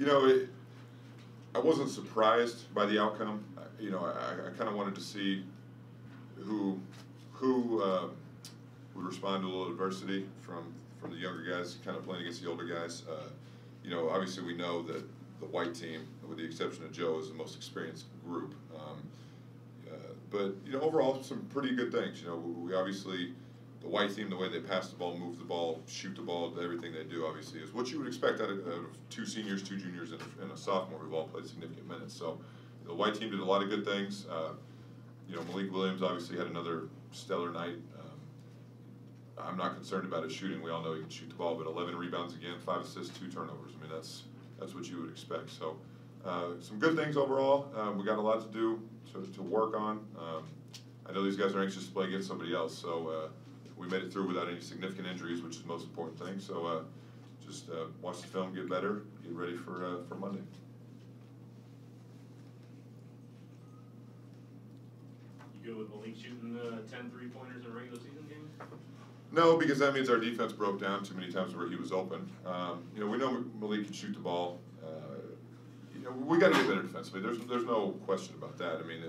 You know, I wasn't surprised by the outcome. I kind of wanted to see who would respond to a little adversity from the younger guys, kind of playing against the older guys. Obviously we know that the white team, with the exception of Joe, is the most experienced group. But overall, some pretty good things. We obviously, the white team, the way they pass the ball, move the ball, shoot the ball, everything they do, obviously, is what you would expect out of two seniors, two juniors, and a sophomore who've all played significant minutes. So the white team did a lot of good things. Malik Williams obviously had another stellar night. I'm not concerned about his shooting. We all know he can shoot the ball, but 11 rebounds again, 5 assists, 2 turnovers. I mean, that's what you would expect. So some good things overall. We got a lot to do to work on. I know these guys are anxious to play against somebody else, so we made it through without any significant injuries, which is the most important thing. So just watch the film, get better, get ready for Monday. You go with Malik shooting 10 3-pointers in a regular season game? No, because that means our defense broke down too many times where he was open. We know Malik can shoot the ball. We got to get better defensively. There's no question about that. I mean,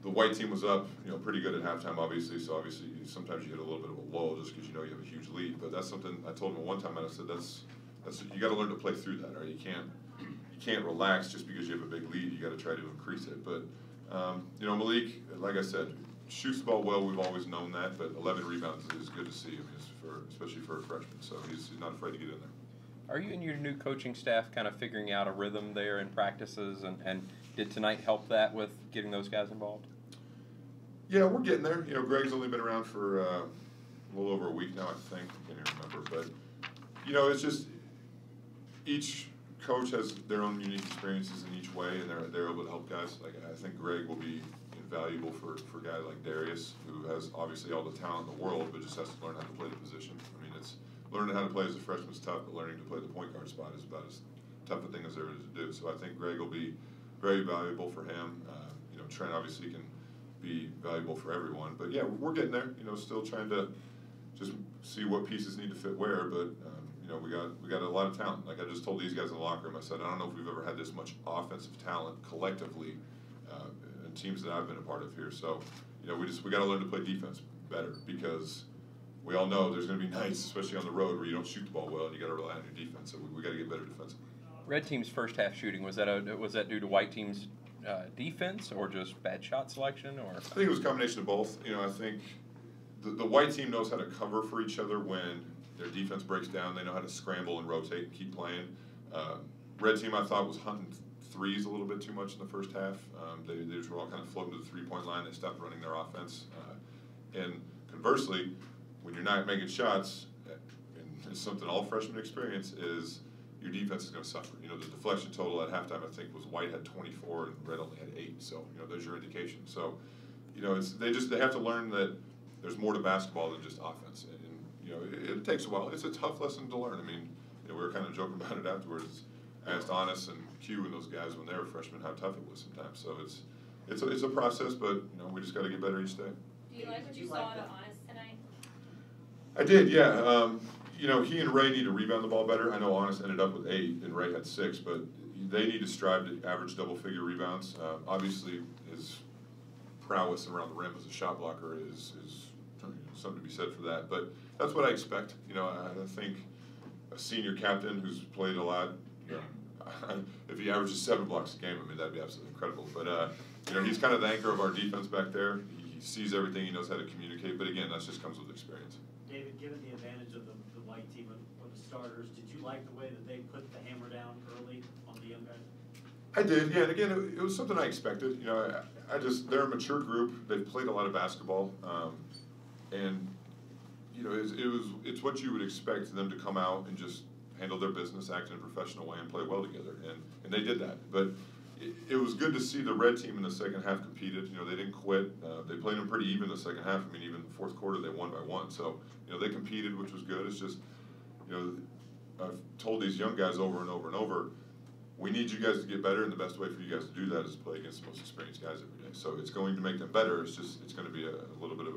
the white team was up, pretty good at halftime, obviously. So obviously, sometimes you get a little bit of a lull just because you have a huge lead. But that's something I told him one time, and I said that's you got to learn to play through that. Right? You can't relax just because you have a big lead. You got to try to increase it. But Malik, like I said, shoots the ball well. We've always known that. But 11 rebounds is good to see. I mean, especially for a freshman. So he's not afraid to get in there. Are you and your new coaching staff kind of figuring out a rhythm there in practices, and did tonight help that with getting those guys involved? Yeah, we're getting there. Greg's only been around for a little over a week now, I think. I can't even remember. But, it's just each coach has their own unique experiences in each way, and they're able to help guys. Like, I think Greg will be invaluable for a guy like Darius, who has obviously all the talent in the world, but just has to learn how to play the position. I mean, learning how to play as a freshman is tough, but learning to play the point guard spot is about as tough a thing as there is to do. So I think Greg will be very valuable for him. Trent obviously can be valuable for everyone. But yeah, we're getting there. Still trying to just see what pieces need to fit where. But we got a lot of talent. Like I just told these guys in the locker room, I said, I don't know if we've ever had this much offensive talent collectively in teams that I've been a part of here. So we got to learn to play defense better, because we all know there's going to be nights, especially on the road, where you don't shoot the ball well and you got to rely on your defense. So we got to get better defensively. Red team's first half shooting, was that due to white team's defense or just bad shot selection? Or I think it was a combination of both. I think the white team knows how to cover for each other when their defense breaks down. They know how to scramble and rotate and keep playing. Red team, I thought, was hunting threes a little bit too much in the first half. They just were all kind of floating to the three-point line. They stopped running their offense. And conversely, when you're not making shots, and it's something all freshmen experience, is your defense is going to suffer. The deflection total at halftime, I think, was White had 24 and Red only had 8. So there's your indication. So they have to learn that there's more to basketball than just offense. And it takes a while. It's a tough lesson to learn. I mean, we were kind of joking about it afterwards. I asked Honest and Q and those guys when they were freshmen how tough it was sometimes. So it's a process, but we just got to get better each day. Do you like what you saw at Honest tonight? I did, yeah. He and Ray need to rebound the ball better. I know Honest ended up with 8 and Ray had 6, but they need to strive to average double-figure rebounds. Obviously, his prowess around the rim as a shot blocker is something to be said for that. But that's what I expect. I think a senior captain who's played a lot, if he averages 7 blocks a game, I mean, that'd be absolutely incredible. But he's kind of the anchor of our defense back there. He sees everything. He knows how to communicate. But again, that just comes with experience. David, given the advantage of the white team with the starters, did you like the way that they put the hammer down early on the young guys? I did, yeah. And again, it was something I expected. They're a mature group. They've played a lot of basketball, and it's what you would expect them to come out and just handle their business, act in a professional way, and play well together. And they did that. But it was good to see the red team in the second half competed. They didn't quit. They played them pretty even the second half. I mean, even the fourth quarter, they won by 1. So, they competed, which was good. It's just, I've told these young guys over and over and over, we need you guys to get better, and the best way for you guys to do that is to play against the most experienced guys every day. So it's going to make them better. It's going to be a little bit of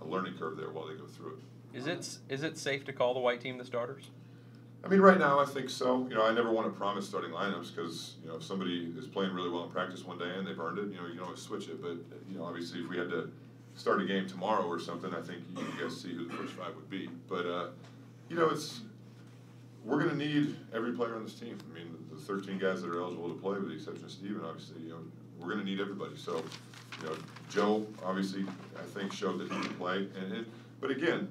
a learning curve there while they go through it. Is it safe to call the white team the starters? I mean, right now I think so. You know, I never want to promise starting lineups because, you know, if somebody is playing really well in practice one day and they've earned it, you know, you can always switch it. But, you know, obviously if we had to start a game tomorrow or something, I think you guys see who the first five would be. But, you know, we're going to need every player on this team. I mean, the 13 guys that are eligible to play, with the exception of Steven, obviously, you know, we're going to need everybody. So, you know, Joe, obviously, I think showed that he can play. But again,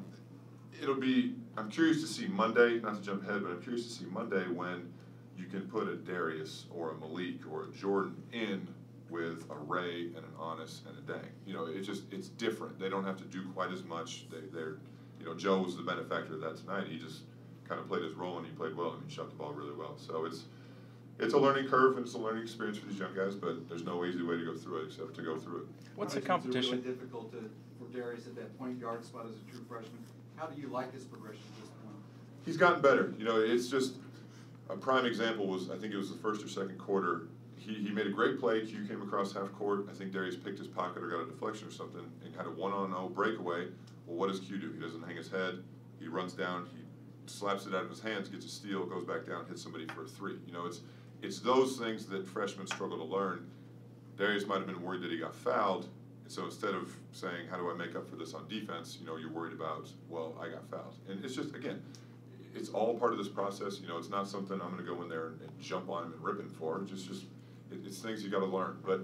I'm curious to see Monday, not to jump ahead, but I'm curious to see Monday when you can put a Darius or a Malik or a Jordan in with a Ray and an Honest and a Dang. You know, it's different. They don't have to do quite as much. They're, you know, Joe was the benefactor of that tonight. He just kind of played his role and he played well. I mean, he shot the ball really well. So it's a learning curve and it's a learning experience for these young guys, but there's no easy way to go through it except to go through it. What's the It's competition? really difficult for Darius at that point guard spot as a true freshman. How do you like his progression at this point? He's gotten better. You know, it's just a prime example was, I think it was the first or second quarter. He made a great play. Q came across half court. I think Darius picked his pocket or got a deflection or something and had a 1-on-0 breakaway. Well, what does Q do? He doesn't hang his head. He runs down. He slaps it out of his hands, gets a steal, goes back down, hits somebody for a three. You know, it's those things that freshmen struggle to learn. Darius might have been worried that he got fouled. And so instead of saying, how do I make up for this on defense, you know, you're worried about, well, I got fouled. And it's just, again, it's all part of this process. You know, it's not something I'm going to go in there and jump on him and rip him for. It's things you got to learn. But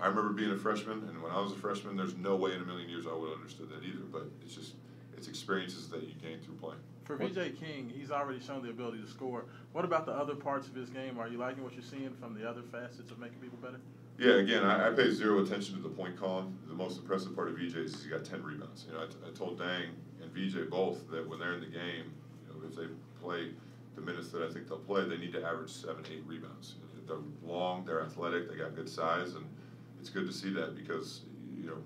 I remember being a freshman, and when I was a freshman, there's no way in a million years I would have understood that either. But it's experiences that you gain through playing. For VJ King, he's already shown the ability to score. What about the other parts of his game? Are you liking what you're seeing from the other facets of making people better? Yeah, again, I pay zero attention to the point column. The most impressive part of VJ is he's got 10 rebounds. You know, I told Dang and VJ both that when they're in the game, you know, if they play the minutes that I think they'll play, they need to average 7-8 rebounds. They're long, they're athletic, they got good size, and it's good to see that because, you know,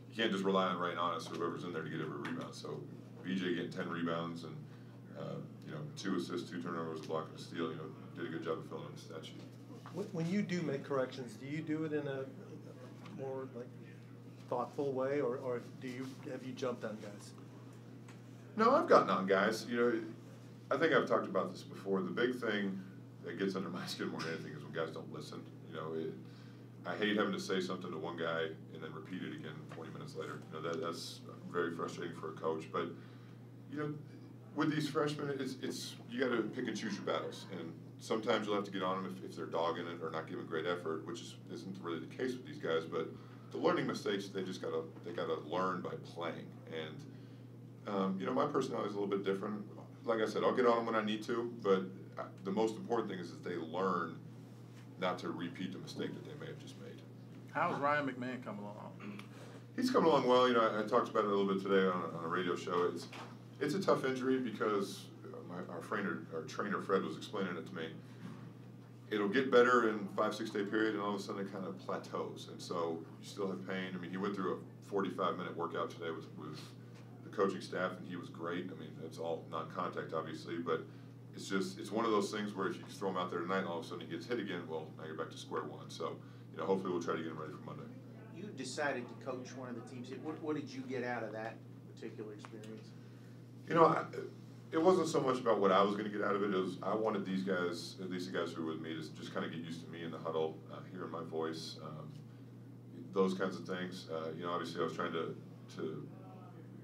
you can't just rely on Ray Honest or whoever's in there to get every rebound. So VJ getting 10 rebounds and, you know, 2 assists, 2 turnovers, a block and a steal, you know, did a good job of filling in the stat sheet. When you do make corrections, do you do it in a more like thoughtful way, or have you jumped on guys? No, I've gotten on guys. You know, I think I've talked about this before. The big thing that gets under my skin more than anything is when guys don't listen. You know, I hate having to say something to one guy and then repeat it again 20 minutes later. You know, that's very frustrating for a coach. But you know, with these freshmen, it's you got to pick and choose your battles, and sometimes you'll have to get on them if they're dogging it or not giving great effort, which isn't really the case with these guys. But the learning mistakes, they gotta learn by playing. And you know, my personality is a little bit different. Like I said, I'll get on them when I need to, but the most important thing is that they learn not to repeat the mistake that they may have just made. How's Ryan McMahon coming along? He's coming along well. You know, I talked about it a little bit today on a radio show. It's a tough injury because our trainer Fred was explaining it to me. It'll get better in 5-6 day period, and all of a sudden it kind of plateaus, and so you still have pain. I mean, he went through a 45-minute workout today with the coaching staff, and he was great. I mean, it's all non-contact, obviously, but it's one of those things where if you throw him out there tonight, and all of a sudden he gets hit again, well, now you're back to square one. So, you know, hopefully we'll try to get him ready for Monday. You decided to coach one of the teams. What did you get out of that particular experience? You know, it wasn't so much about what I was going to get out of it. It was I wanted these guys, at least the guys who were with me, to just kind of get used to me in the huddle, hearing my voice, those kinds of things. You know, obviously I was trying to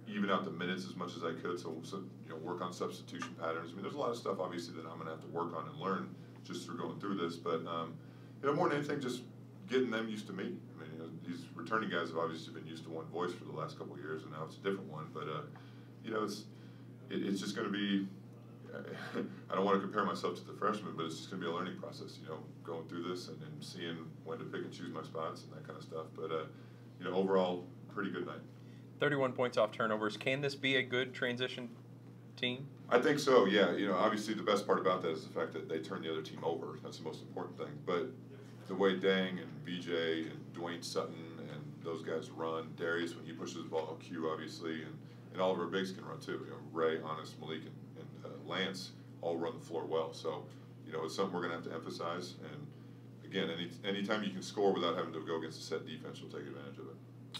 even out the minutes as much as I could, so you know, work on substitution patterns. I mean, there's a lot of stuff obviously that I'm going to have to work on and learn just through going through this. But you know, more than anything, just getting them used to me. I mean, you know, these returning guys have obviously been used to one voice for the last couple of years, and now it's a different one. But you know, it's just going to be, I don't want to compare myself to the freshmen, but it's just going to be a learning process, you know, going through this and seeing when to pick and choose my spots and that kind of stuff. But, you know, overall, pretty good night. 31 points off turnovers. Can this be a good transition team? I think so, yeah. You know, obviously the best part about that is the fact that they turn the other team over. That's the most important thing. But the way Dang and VJ and Dwayne Sutton and those guys run, Darius, when he pushes the ball, Q, obviously, and all of our bigs can run too. You know, Ray, Honest, Malik, and Lance all run the floor well. So, you know, it's something we're going to have to emphasize. And again, anytime you can score without having to go against a set defense, you'll take advantage of it.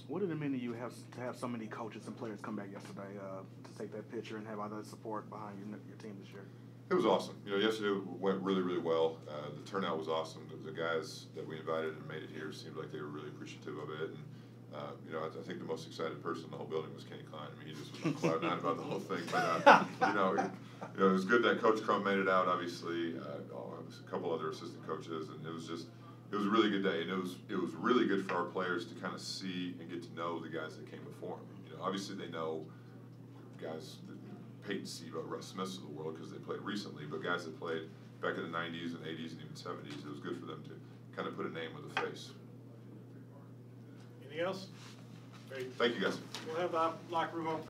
What did it mean to you to have so many coaches and players come back yesterday to take that picture and have all that support behind your team this year? It was awesome. You know, yesterday went really, really well. The turnout was awesome. The guys that we invited and made it here seemed like they were really appreciative of it. And you know, I think the most excited person in the whole building was Kenny Klein. I mean, he just was on cloud nine about the whole thing. But you know, it was good that Coach Crum made it out. Obviously, a couple other assistant coaches, and it was a really good day. And it was really good for our players to kind of see and get to know the guys that came before them. You know, obviously they know guys. Peyton Siva, Russ Smiths of the world because they played recently, but guys that played back in the 90s and 80s and even 70s, it was good for them to kind of put a name with a face. Anything else? Great. Thank you, guys. We'll have locker room open.